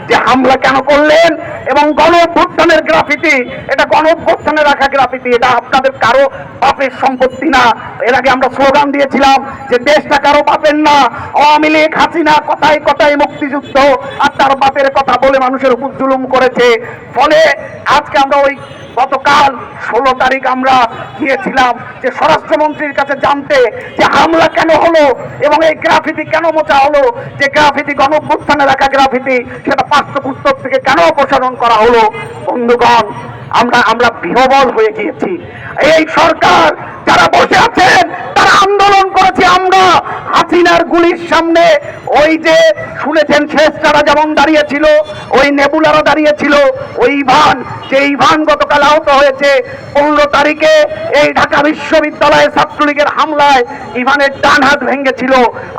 যে হামলা কেন করলেন এবং গণ অভ্যুত্থানের গ্রাফিতি, এটা গণ অভ্যুত্থানে রাখা গ্রাফিতি, এটা আপনাদের কারো বাপের সম্পত্তি না। এর আগে আমরা স্লোগান দিয়েছিলাম যে দেশটা কারো বাপের না। আওয়ামী লীগ হাসিনা কথায় কথায় মুক্তিযুদ্ধ আর তার বাপের কথা বলে মানুষের উপর জুলুম করেছে। ফলে আজকে আমরা ওই গতকাল 16 তারিখ আমরা গিয়েছিলাম যে স্বরাষ্ট্রমন্ত্রীর কাছে জানতে যে হামলা কেন হলো এবং এই গ্রাফিতি কেন মোচা হলো, যে গ্রাফিতি গণ অভ্যুত্থানে রাখা গ্রাফিতি সেটা পাঠ্যপুস্তক থেকে কেন অপসারণ করা হলো। বন্ধুগণ, আমরা বিহ্বল হয়ে গিয়েছি। এই সরকার যারা বসে আছেন তারা আন্দোলন করেছে আমরা হাসিনার গুলির সামনে। ওই যে শুনেছেন শেষটারা যেমন দাঁড়িয়েছিল, ওই নেবুলারা দাঁড়িয়েছিল, ওই ইভান গতকাল আহত হয়েছে। 15 তারিখে এই ঢাকা বিশ্ববিদ্যালয়ে ছাত্রলীগের হামলায় ইভানের ডান হাত ভেঙেছিল।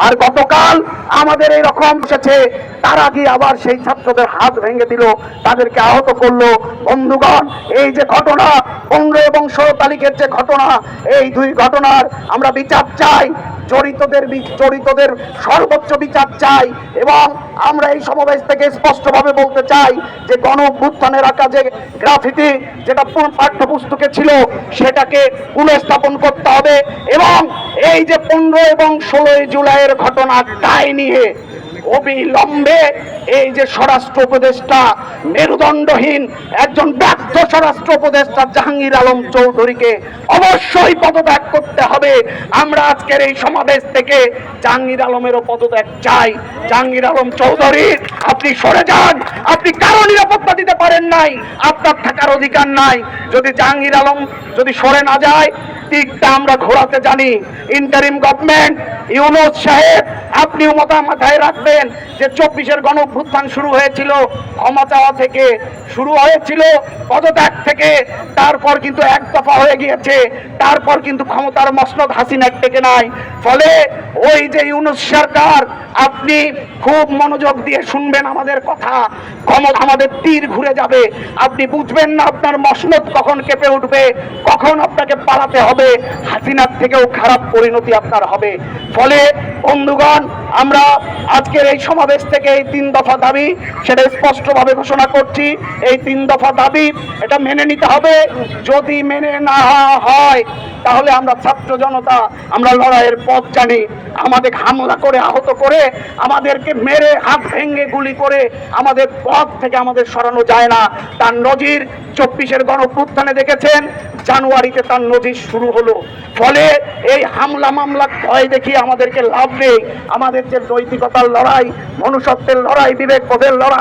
আর গতকাল আমাদের এইরকম এসেছে, তারা গিয়ে আবার সেই ছাত্রদের হাত ভেঙে দিল, তাদেরকে আহত করলো। বন্ধুগণ, এই যে ঘটনা 15 এবং 16 তারিখের যে ঘটনা, এই দুই ঘটনার আমরা বিচার চাই, জড়িতদের সর্বোচ্চ বিচার চাই। এবং আমরা এই সমাবেশ থেকে স্পষ্টভাবে বলতে চাই যে গণ অভ্যুত্থানে রাখা যে গ্রাফিতি, যেটা পাঠ্যপুস্তকে ছিল, সেটাকে পুনঃস্থাপন করতে হবে। এবং এই যে 15 এবং 16 জুলাইয়ের ঘটনা দায় নিয়ে অবিলম্বে এই যে স্বরাষ্ট্র উপদেষ্টা, মেরুদণ্ডহীন একজন ব্যর্থ স্বরাষ্ট্র উপদেষ্টা জাহাঙ্গীর আলম চৌধুরীকে অবশ্যই পদত্যাগ করতে হবে। আমরা আজকের এই সমাবেশ থেকে জাহাঙ্গীর আলমেরও পদত্যাগ চাই। জাহাঙ্গীর আলম চৌধুরী, আপনি সরে যান। আপনি কারো নিরাপত্তা দিতে পারেন নাই, আপনার থাকার অধিকার নাই। যদি জাহাঙ্গীর আলম যদি সরে না যায়, দিকটা আমরা ঘোরাতে জানি। ইন্টারিম গভর্নমেন্ট, ইউনূস সাহেব, আপনিও মাথায় রাখবেন যে 24-এর গণ অভ্যুত্থান শুরু হয়েছিল ক্ষমা চাওয়া থেকে, শুরু হয়েছিল পদত্যাগ থেকে, তারপর কিন্তু এক দফা হয়ে গিয়েছে, তারপর কিন্তু ক্ষমতার মসনদ হাসিনার থেকে নাই। ফলে ওই যে ইউনূস সরকার, আপনি খুব মনোযোগ দিয়ে শুনবেন আমাদের কথা। আমাদের তীর ঘুরে যাবে, আপনি বুঝবেন না আপনার মসনদ কখন কেঁপে উঠবে, কখন আপনাকে পালাতে হবে। হাসিনার থেকেও খারাপ পরিণতি আপনার হবে। ফলে বন্ধুগণ, আমরা আজকের এই সমাবেশ থেকে এই 3 দফা দাবি সেটা স্পষ্টভাবে ঘোষণা করছি। এই 3 দফা দাবি এটা মেনে নিতে হবে। যদি মেনে না হয় তাহলে আমরা ছাত্র জনতা আমরা লড়াইয়ের পথ জানি। আমাদের হামলা করে আহত করে, আমাদেরকে মেরে হাত ভেঙে গুলি করে আমাদের পথ থেকে আমাদের সরানো যায় না। তার নজির 24-এর গণ অভ্যুত্থানে দেখেছেন, জানুয়ারিতে তার নজির শুরু হলো। ফলে এই হামলা মামলা ভয় দেখিয়ে আমাদেরকে লাভ নেই। আমাদের যে নৈতিকতার লড়াই, মনুষ্যত্বের লড়াই, বিবেকবোধের লড়াই,